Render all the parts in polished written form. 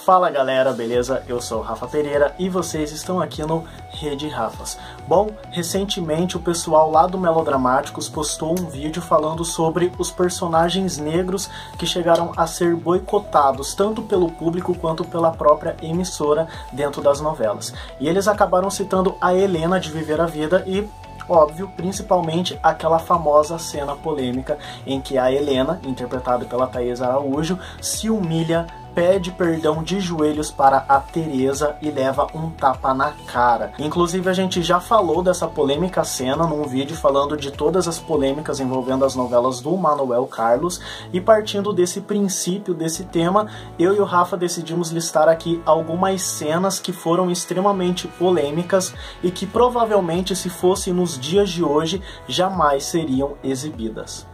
Fala galera, beleza? Eu sou o Rafa Pereira e vocês estão aqui no Rede Rafas. Bom, recentemente o pessoal lá do Melodramáticos postou um vídeo falando sobre os personagens negros que chegaram a ser boicotados tanto pelo público quanto pela própria emissora dentro das novelas. E eles acabaram citando a Helena de Viver a Vida e, óbvio, principalmente aquela famosa cena polêmica em que a Helena, interpretada pela Thaís Araújo, se humilha, pede perdão de joelhos para a Teresa e leva um tapa na cara. Inclusive a gente já falou dessa polêmica cena num vídeo falando de todas as polêmicas envolvendo as novelas do Manuel Carlos, e partindo desse princípio, desse tema, eu e o Rafa decidimos listar aqui algumas cenas que foram extremamente polêmicas e que provavelmente, se fossem nos dias de hoje, jamais seriam exibidas.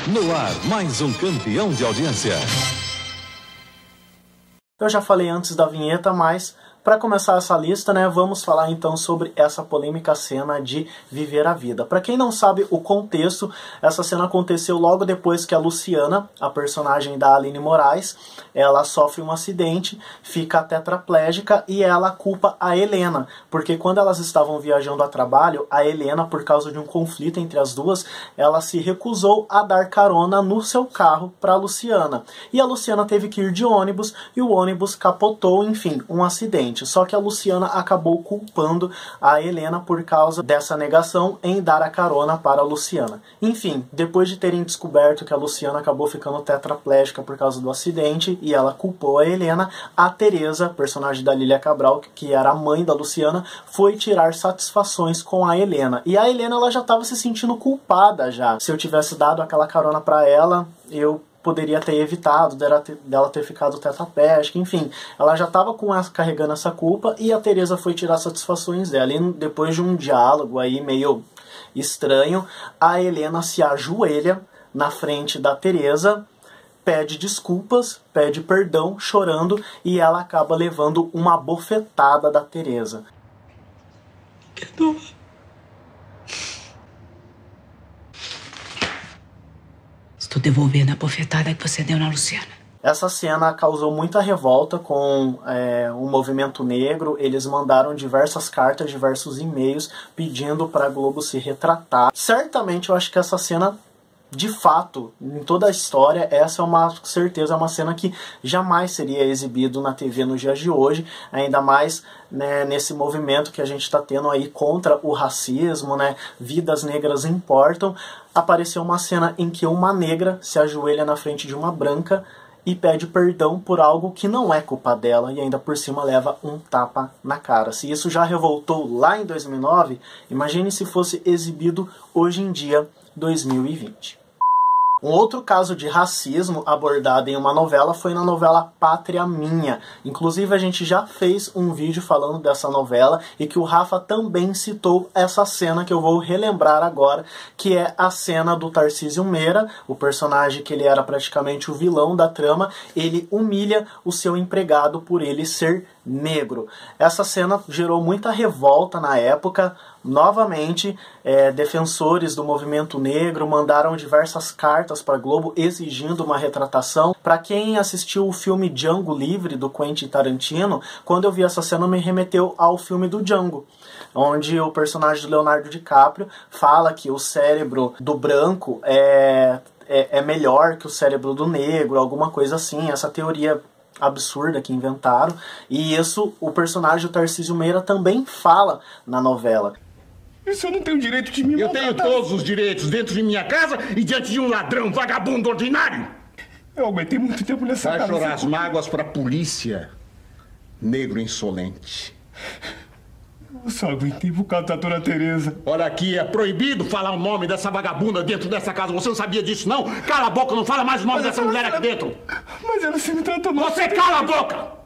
No ar, mais um campeão de audiência. Eu já falei antes da vinheta, mas para começar essa lista, né, vamos falar então sobre essa polêmica cena de Viver a Vida. Para quem não sabe o contexto, essa cena aconteceu logo depois que a Luciana, a personagem da Aline Moraes, ela sofre um acidente, fica tetraplégica e ela culpa a Helena, porque quando elas estavam viajando a trabalho, a Helena, por causa de um conflito entre as duas, ela se recusou a dar carona no seu carro para a Luciana. E a Luciana teve que ir de ônibus e o ônibus capotou, enfim, um acidente. Só que a Luciana acabou culpando a Helena por causa dessa negação em dar a carona para a Luciana. Enfim, depois de terem descoberto que a Luciana acabou ficando tetraplégica por causa do acidente e ela culpou a Helena, a Teresa, personagem da Lília Cabral, que era a mãe da Luciana, foi tirar satisfações com a Helena. E a Helena, ela já estava se sentindo culpada já. Se eu tivesse dado aquela carona para ela, eu poderia ter evitado dela ter ficado tetraplégica, enfim. Ela já estava carregando essa culpa e a Teresa foi tirar satisfações dela. E depois de um diálogo aí meio estranho, a Helena se ajoelha na frente da Teresa, pede desculpas, pede perdão, chorando, e ela acaba levando uma bofetada da Teresa. Perdoa. Estou devolvendo a bofetada que você deu na Luciana. Essa cena causou muita revolta com o movimento negro. Eles mandaram diversas cartas, diversos e-mails pedindo para a Globo se retratar. Certamente eu acho que essa cena, de fato, em toda a história, essa é uma certeza, é uma cena que jamais seria exibido na TV nos dias de hoje, ainda mais, né, nesse movimento que a gente está tendo aí contra o racismo, né, vidas negras importam. Apareceu uma cena em que uma negra se ajoelha na frente de uma branca e pede perdão por algo que não é culpa dela e ainda por cima leva um tapa na cara. Se isso já revoltou lá em 2009, imagine se fosse exibido hoje em dia, 2020. Um outro caso de racismo abordado em uma novela foi na novela Pátria Minha. Inclusive a gente já fez um vídeo falando dessa novela e que o Rafa também citou essa cena que eu vou relembrar agora, que é a cena do Tarcísio Meira, o personagem que ele era praticamente o vilão da trama. Ele humilha o seu empregado por ele ser negro. Essa cena gerou muita revolta na época. Novamente, defensores do movimento negro mandaram diversas cartas para a Globo exigindo uma retratação. Para quem assistiu o filme Django Livre, do Quentin Tarantino, quando eu vi essa cena me remeteu ao filme do Django, onde o personagem do Leonardo DiCaprio fala que o cérebro do branco é melhor que o cérebro do negro, alguma coisa assim, essa teoria absurda que inventaram. E isso o personagem do Tarcísio Meira também fala na novela. Isso eu não tenho direito de me maltratar. Eu tenho todos os direitos dentro de minha casa e diante de um ladrão vagabundo ordinário. Eu aguentei muito tempo nessa casa. Vai chorar as mágoas pra polícia, negro insolente. Eu só aguentei por causa da dona Teresa. Olha aqui, é proibido falar o nome dessa vagabunda dentro dessa casa. Você não sabia disso, não? Cala a boca, não fala mais o nome dessa mulher aqui dentro. Mas ela se me tratou mal. Você cala a boca!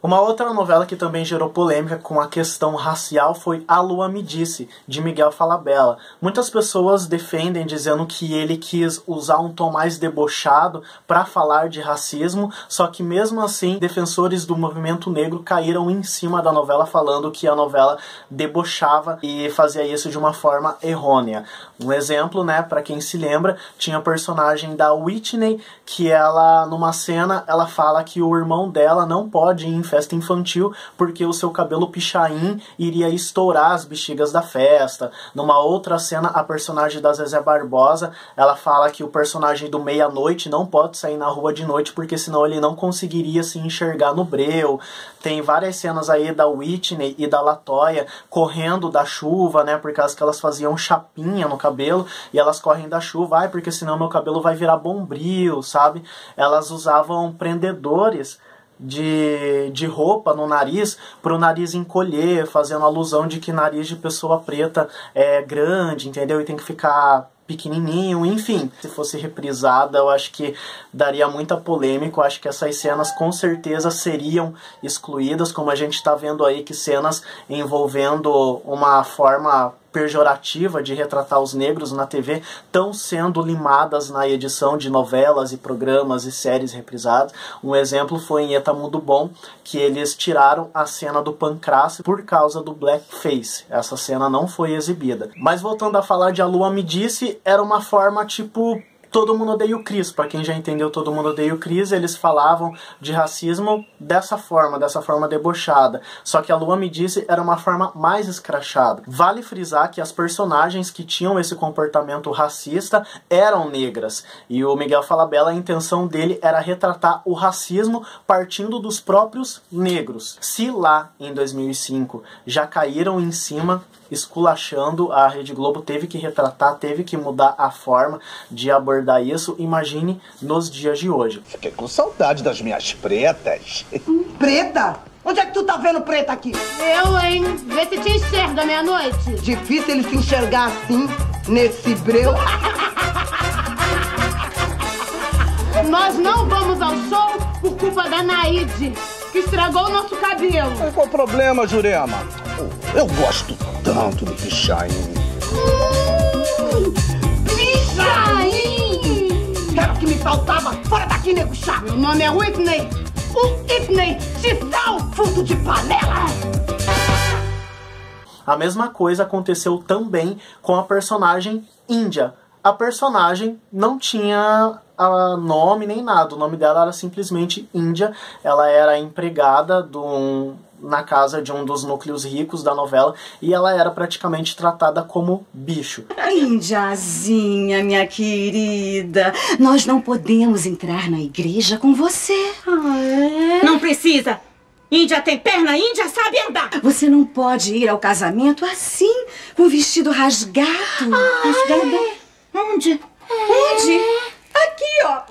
Uma outra novela que também gerou polêmica com a questão racial foi A Lua Me Disse, de Miguel Falabella. Muitas pessoas defendem dizendo que ele quis usar um tom mais debochado para falar de racismo, só que mesmo assim, defensores do movimento negro caíram em cima da novela falando que a novela debochava e fazia isso de uma forma errônea. Um exemplo, né, para quem se lembra, tinha a personagem da Whitney, que ela, numa cena, ela fala que o irmão dela não pode ir em festa infantil porque o seu cabelo pichain iria estourar as bexigas da festa. Numa outra cena, a personagem da Zezé Barbosa, ela fala que o personagem do Meia-Noite não pode sair na rua de noite porque senão ele não conseguiria se enxergar no breu. Tem várias cenas aí da Whitney e da Latoya correndo da chuva, né, por causa que elas faziam chapinha no cabelo e elas correm da chuva, porque senão meu cabelo vai virar bombril, sabe? Elas usavam prendedores de roupa no nariz para o nariz encolher, fazendo alusão de que nariz de pessoa preta é grande, entendeu? E tem que ficar pequenininho, enfim. Se fosse reprisada, eu acho que daria muita polêmica. Eu acho que essas cenas com certeza seriam excluídas, como a gente está vendo aí que cenas envolvendo uma forma pejorativa de retratar os negros na TV estão sendo limadas na edição de novelas e programas e séries reprisadas. Um exemplo foi em Eta Mundo Bom, que eles tiraram a cena do Pancrácio por causa do blackface. Essa cena não foi exibida. Mas voltando a falar de A Lua Me Disse, era uma forma tipo Todo Mundo Odeia o Chris. Pra quem já entendeu Todo Mundo Odeia o Chris, eles falavam de racismo dessa forma debochada. Só que A Lua Me Disse era uma forma mais escrachada. Vale frisar que as personagens que tinham esse comportamento racista eram negras. E o Miguel Falabella, a intenção dele era retratar o racismo partindo dos próprios negros. Se lá em 2005 já caíram em cima esculachando, a Rede Globo teve que retratar, teve que mudar a forma de abordar isso. Imagine nos dias de hoje. Fiquei com saudade das minhas pretas. Preta? Onde é que tu tá vendo preta aqui? Eu, hein? Vê se te enxerga meia-noite. Difícil ele se enxergar assim, nesse breu. Nós não vamos ao show por culpa da Naide, que estragou o nosso cabelo. Mas qual o problema, Jurema? Eu gosto tanto do pichain. Pichain! Era o que me faltava. Fora daqui, nego chato. Meu nome é Whitney. Whitney, Titão, fruto de panela. A mesma coisa aconteceu também com a personagem Índia. A personagem não tinha nome nem nada, o nome dela era simplesmente Índia. Ela era empregada na casa de um dos núcleos ricos da novela e ela era praticamente tratada como bicho. Índiazinha, minha querida, nós não podemos entrar na igreja com você. Não precisa. Índia tem perna, Índia sabe andar. Você não pode ir ao casamento assim, com o vestido rasgado. Rasgado? Onde? Onde? Aqui, ó.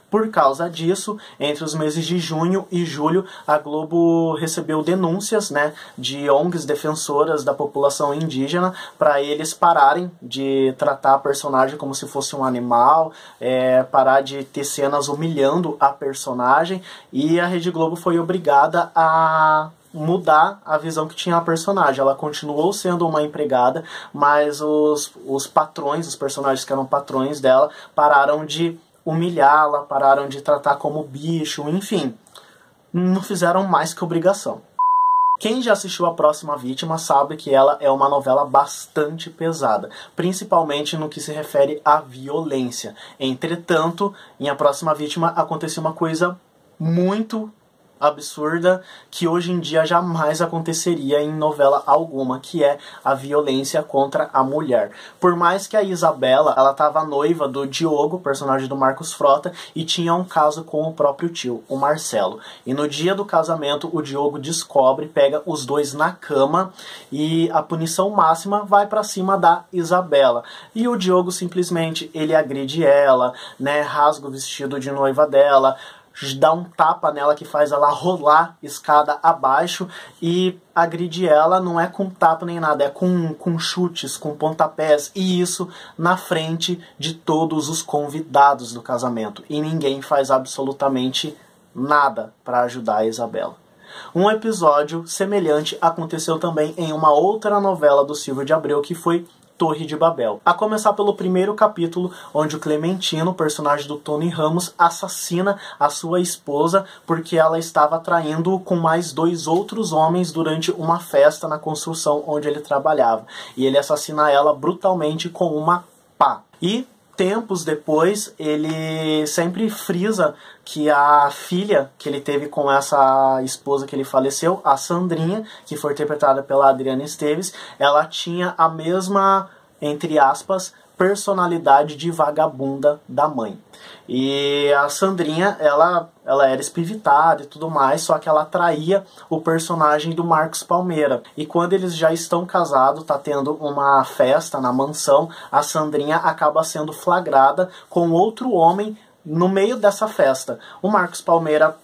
Por causa disso, entre os meses de junho e julho, a Globo recebeu denúncias, né, de ONGs defensoras da população indígena para eles pararem de tratar a personagem como se fosse um animal, parar de ter cenas humilhando a personagem, e a Rede Globo foi obrigada a mudar a visão que tinha a personagem. Ela continuou sendo uma empregada, mas os patrões, os personagens que eram patrões dela, pararam de humilhá-la, pararam de tratar como bicho, enfim, não fizeram mais que obrigação. Quem já assistiu A Próxima Vítima sabe que ela é uma novela bastante pesada, principalmente no que se refere à violência. Entretanto, em A Próxima Vítima aconteceu uma coisa muito absurda que hoje em dia jamais aconteceria em novela alguma, que é a violência contra a mulher. Por mais que a Isabela, ela estava noiva do Diogo, personagem do Marcos Frota, e tinha um caso com o próprio tio, o Marcelo. E no dia do casamento, o Diogo descobre, pega os dois na cama e a punição máxima vai para cima da Isabela. E o Diogo simplesmente, ele agride ela, né, rasga o vestido de noiva dela, dá um tapa nela que faz ela rolar escada abaixo e agride ela, não é com tapa nem nada, é com chutes, com pontapés, e isso na frente de todos os convidados do casamento. E ninguém faz absolutamente nada para ajudar a Isabela. Um episódio semelhante aconteceu também em uma outra novela do Silvio de Abreu, que foi Torre de Babel. A começar pelo primeiro capítulo, onde o Clementino, personagem do Tony Ramos, assassina a sua esposa porque ela estava traindo com mais 2 outros homens durante uma festa na construção onde ele trabalhava. E ele assassina ela brutalmente com uma pá. E tempos depois, ele sempre frisa que a filha que ele teve com essa esposa que ele faleceu, a Sandrinha, que foi interpretada pela Adriana Esteves, ela tinha a mesma, entre aspas, personalidade de vagabunda da mãe. E a Sandrinha, ela era espivitada e tudo mais, só que ela traía o personagem do Marcos Palmeira. E quando eles já estão casados, tá tendo uma festa na mansão, a Sandrinha acaba sendo flagrada com outro homem no meio dessa festa. O Marcos Palmeira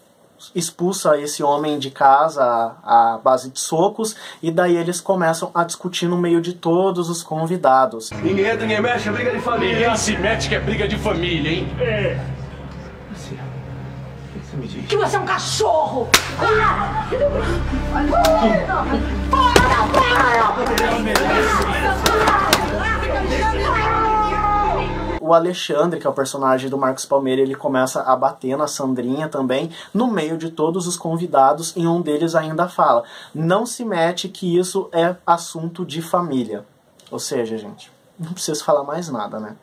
expulsa esse homem de casa à base de socos, e daí eles começam a discutir no meio de todos os convidados. Ninguém entra, ninguém mexe, é briga de família. Ninguém se mete que é briga de família, hein? É. Você me diz? Que você é um cachorro! O Alexandre, que é o personagem do Marcos Palmeira, ele começa a bater na Sandrinha também, no meio de todos os convidados, e um deles ainda fala: não se mete que isso é assunto de família. Ou seja, gente, não preciso falar mais nada, né?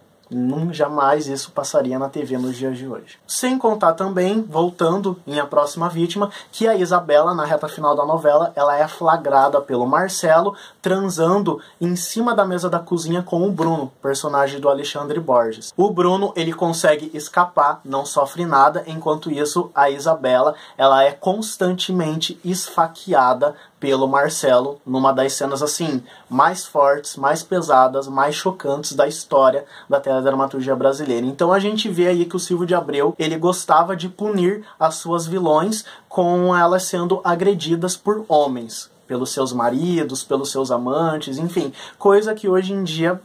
Jamais isso passaria na TV nos dias de hoje. Sem contar também, voltando em A Próxima Vítima, que a Isabela, na reta final da novela, ela é flagrada pelo Marcelo transando em cima da mesa da cozinha com o Bruno, personagem do Alexandre Borges. O Bruno, ele consegue escapar, não sofre nada, enquanto isso a Isabela, ela é constantemente esfaqueada pelo Marcelo, numa das cenas assim mais fortes, mais pesadas, mais chocantes da história da teledramaturgia brasileira. Então a gente vê aí que o Silvio de Abreu, ele gostava de punir as suas vilões com elas sendo agredidas por homens, pelos seus maridos, pelos seus amantes, enfim, coisa que hoje em dia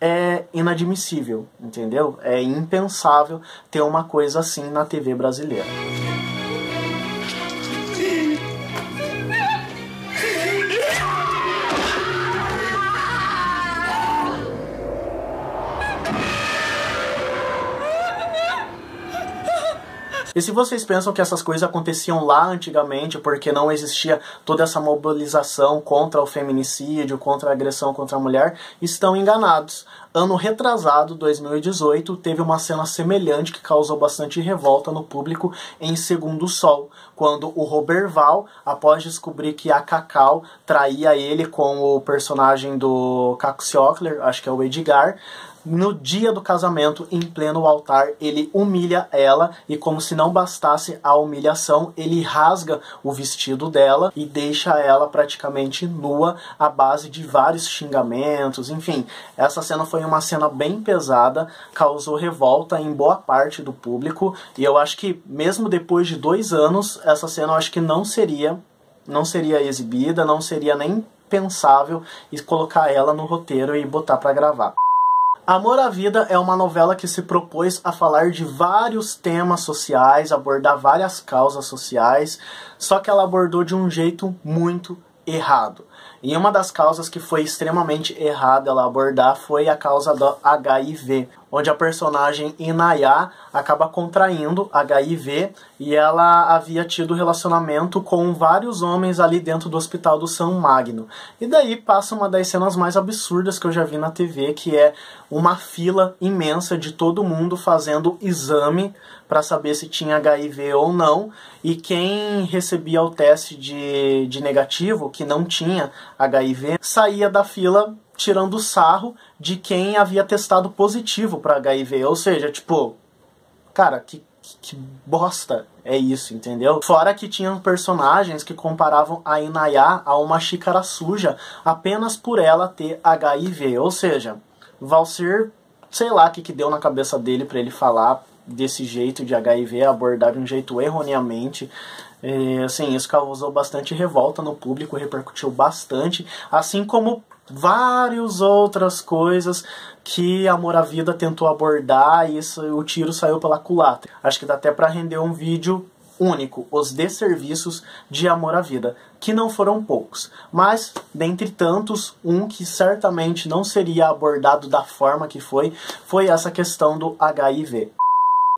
é inadmissível, entendeu? É impensável ter uma coisa assim na TV brasileira. E se vocês pensam que essas coisas aconteciam lá antigamente porque não existia toda essa mobilização contra o feminicídio, contra a agressão contra a mulher, estão enganados. Ano retrasado, 2018, teve uma cena semelhante que causou bastante revolta no público em Segundo Sol, quando o Roberval, após descobrir que a Cacau traía ele com o personagem do Caco Ciocler, acho que é o Edgar, no dia do casamento, em pleno altar, ele humilha ela e, como se não bastasse a humilhação, ele rasga o vestido dela e deixa ela praticamente nua à base de vários xingamentos. Enfim, essa cena foi uma cena bem pesada, causou revolta em boa parte do público, e eu acho que mesmo depois de 2 anos, essa cena eu acho que não seria exibida, não seria nem pensável colocar ela no roteiro e botar pra gravar. Amor à Vida é uma novela que se propôs a falar de vários temas sociais, abordar várias causas sociais, só que ela abordou de um jeito muito errado. E uma das causas que foi extremamente errada ela abordar foi a causa do HIV, onde a personagem Inayá acaba contraindo HIV e ela havia tido relacionamento com vários homens ali dentro do Hospital do São Magno. E daí passa uma das cenas mais absurdas que eu já vi na TV, que é uma fila imensa de todo mundo fazendo exame para saber se tinha HIV ou não, e quem recebia o teste de negativo, que não tinha HIV, saía da fila tirando sarro de quem havia testado positivo para HIV. Ou seja, tipo, cara, que bosta é isso, entendeu? Fora que tinham personagens que comparavam a Inayá a uma xícara suja apenas por ela ter HIV. Ou seja, Valcir, sei lá o que deu na cabeça dele para ele falar desse jeito de HIV, abordar de um jeito erroneamente. Assim, isso causou bastante revolta no público, repercutiu bastante, assim como várias outras coisas que Amor à Vida tentou abordar, e o tiro saiu pela culatra. Acho que dá até para render um vídeo único, os desserviços de Amor à Vida, que não foram poucos, mas dentre tantos, um que certamente não seria abordado da forma que foi essa questão do HIV.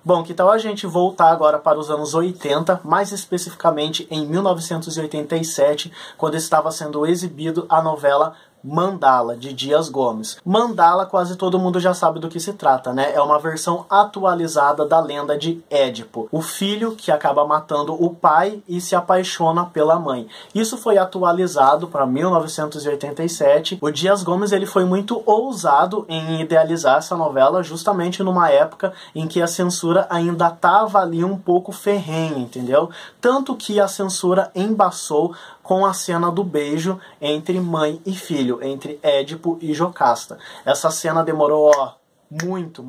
Bom, que tal a gente voltar agora para os anos 80, mais especificamente em 1987, quando estava sendo exibido a novela Mandala, de Dias Gomes. Mandala, quase todo mundo já sabe do que se trata, né? É uma versão atualizada da lenda de Édipo, o filho que acaba matando o pai e se apaixona pela mãe. Isso foi atualizado para 1987. O Dias Gomes ele foi muito ousado em idealizar essa novela justamente numa época em que a censura ainda estava ali um pouco ferrenha, entendeu? Tanto que a censura embaçou com a cena do beijo entre mãe e filho, entre Édipo e Jocasta. Essa cena demorou, muito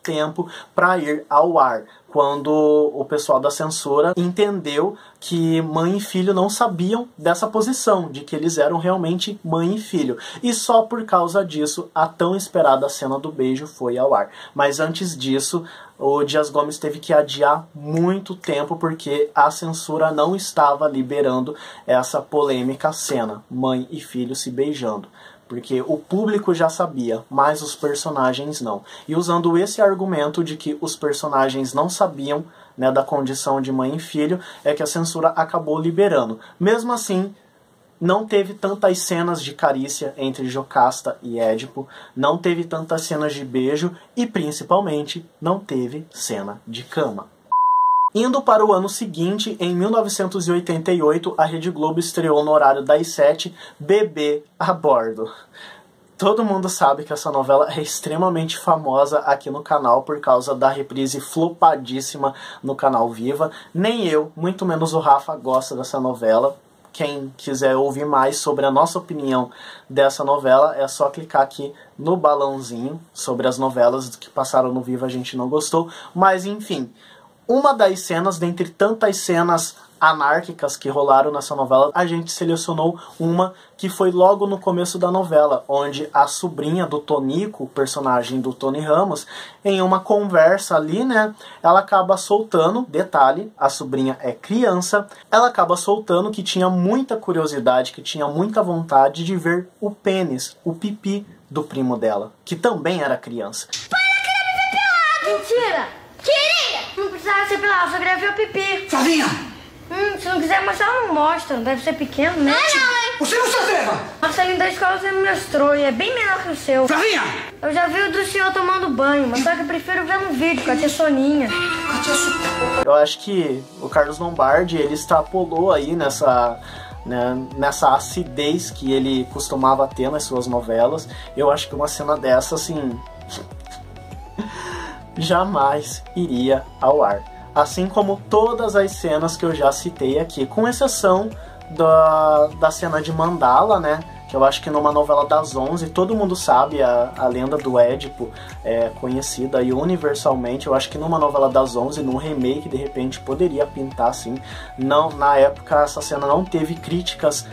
tempo para ir ao ar, quando o pessoal da censura entendeu que mãe e filho não sabiam dessa posição, de que eles eram realmente mãe e filho. E só por causa disso, a tão esperada cena do beijo foi ao ar. Mas antes disso, o Dias Gomes teve que adiar muito tempo, porque a censura não estava liberando essa polêmica cena, mãe e filho se beijando. Porque o público já sabia, mas os personagens não. E usando esse argumento de que os personagens não sabiam, né, da condição de mãe e filho, é que a censura acabou liberando. Mesmo assim, não teve tantas cenas de carícia entre Jocasta e Édipo, não teve tantas cenas de beijo e, principalmente, não teve cena de cama. Indo para o ano seguinte, em 1988, a Rede Globo estreou no horário das 7, Bebê a Bordo. Todo mundo sabe que essa novela é extremamente famosa aqui no canal por causa da reprise flopadíssima no canal Viva. Nem eu, muito menos o Rafa, gosta dessa novela. Quem quiser ouvir mais sobre a nossa opinião dessa novela, é só clicar aqui no balãozinho sobre as novelas que passaram no Viva, a gente não gostou. Mas enfim, uma das cenas, dentre tantas cenas anárquicas que rolaram nessa novela, a gente selecionou uma que foi logo no começo da novela, onde a sobrinha do Tonico, personagem do Tony Ramos, em uma conversa ali, né, ela acaba soltando, detalhe, a sobrinha é criança, ela acaba soltando que tinha muita curiosidade, que tinha muita vontade de ver o pênis, o pipi do primo dela, que também era criança. Pai, eu queria pipi pelado! Mentira! Queria! Não precisava ser pelado, só queria ver o pipi. Flavinha! Se não quiser mostrar, não mostra. Deve ser pequeno, né? Não, hein? Você não se atreva! A saída da escola você me mostrou e é bem menor que o seu. Flavinha! Eu já vi o do senhor tomando banho, mas só que eu prefiro ver um vídeo com a tia Soninha. Eu acho que o Carlos Lombardi, ele extrapolou aí nessa acidez que ele costumava ter nas suas novelas. Eu acho que uma cena dessa, assim, jamais iria ao ar. Assim como todas as cenas que eu já citei aqui, com exceção da cena de Mandala, né? Que eu acho que numa novela das 11, todo mundo sabe, a lenda do Édipo é conhecida e universalmente. Eu acho que numa novela das 11, num remake, de repente poderia pintar assim. Não, na época essa cena não teve críticas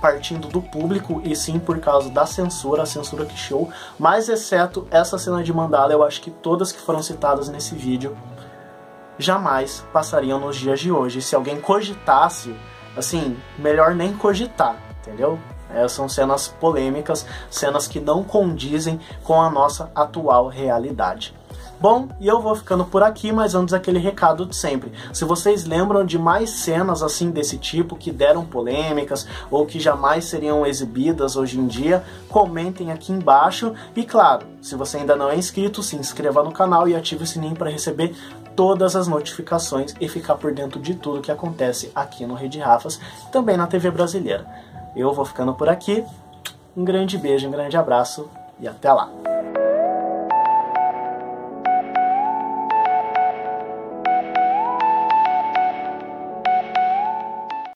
partindo do público, e sim por causa da censura, a censura que show. Mas exceto essa cena de Mandala, eu acho que todas que foram citadas nesse vídeo jamais passariam nos dias de hoje. Se alguém cogitasse, assim, melhor nem cogitar, entendeu? São cenas polêmicas, cenas que não condizem com a nossa atual realidade. Bom, e eu vou ficando por aqui, mas antes aquele recado de sempre. Se vocês lembram de mais cenas assim desse tipo, que deram polêmicas, ou que jamais seriam exibidas hoje em dia, comentem aqui embaixo. E claro, se você ainda não é inscrito, se inscreva no canal e ative o sininho para receber todas as notificações e ficar por dentro de tudo que acontece aqui no Rede Rafas, também na TV brasileira. Eu vou ficando por aqui, um grande beijo, um grande abraço e até lá!